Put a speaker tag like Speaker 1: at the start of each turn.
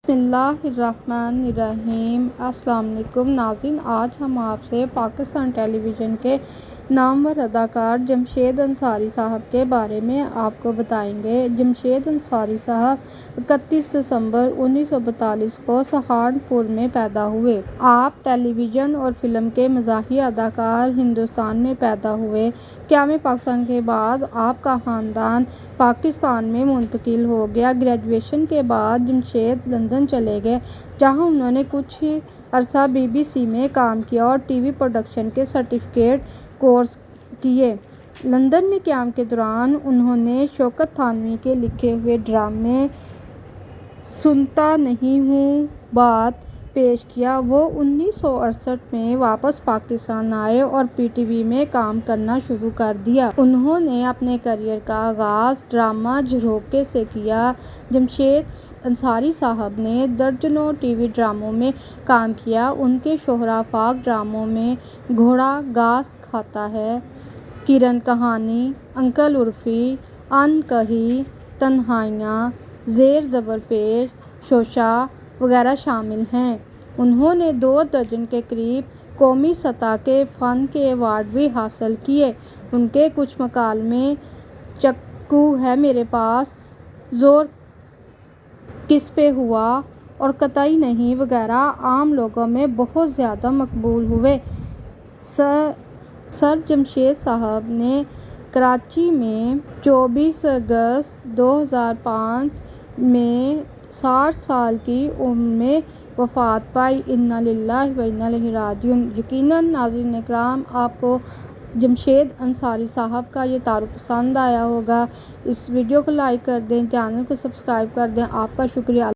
Speaker 1: بسم اللہ الرحمن الرحیم۔ السلام علیکم ناظرین، آج ہم آپ سے پاکستان ٹیلی ویژن کے نامور اداکار جمشید انصاری صاحب کے بارے میں آپ کو بتائیں گے۔ جمشید انصاری صاحب 31 دسمبر 1942 کو سہارنپور میں پیدا ہوئے۔ آپ ٹیلی ویژن اور فلم کے مزاحیہ اداکار ہندوستان میں پیدا ہوئے۔ قیام پاکستان کے بعد آپ کا خاندان پاکستان میں منتقل ہو گیا۔ گریجویشن کے بعد جمشید لندن چلے گئے، جہاں انہوں نے کچھ عرصہ BBC میں کام کیا اور ٹی وی پروڈکشن کے سرٹیفکیٹ کورس کیے۔ لندن میں قیام کے دوران انہوں نے شوکت تھانوی کے لکھے ہوئے ڈرامے سنتا نہیں ہوں بات پیش کیا۔ وہ 1968 میں واپس پاکستان آئے اور PTV میں کام کرنا شروع کر دیا۔ انہوں نے اپنے کیریئر کا آغاز ڈرامہ جھروکے سے کیا۔ جمشید انصاری صاحب نے درجنوں ٹی وی ڈراموں میں کام کیا۔ ان کے شہرت افاق ڈراموں میں گھوڑا گھاس کھاتا ہے، کرن کہانی، انکل عرفی، ان کہی، تنہائیاں، زیر زبر پیش، شوشا وغیرہ شامل ہیں۔ انہوں نے 2 درجن کے قریب قومی سطح کے فن کے ایوارڈ بھی حاصل کیے۔ ان کے کچھ مکالمے چکو ہے میرے پاس، زور کس پہ ہوا اور قطعی نہیں وغیرہ عام لوگوں میں بہت زیادہ مقبول ہوئے۔ سر جمشید صاحب نے کراچی میں 24 اگست 2005 میں 60 سال کی عمر میں وفات پائی۔ انا للہ و انا الیہ راجعون۔ یقیناً ناظرین اکرام، آپ کو جمشید انصاری صاحب کا یہ تعارف پسند آیا ہوگا۔ اس ویڈیو کو لائک کر دیں، چینل کو سبسکرائب کر دیں۔ آپ کا شکریہ۔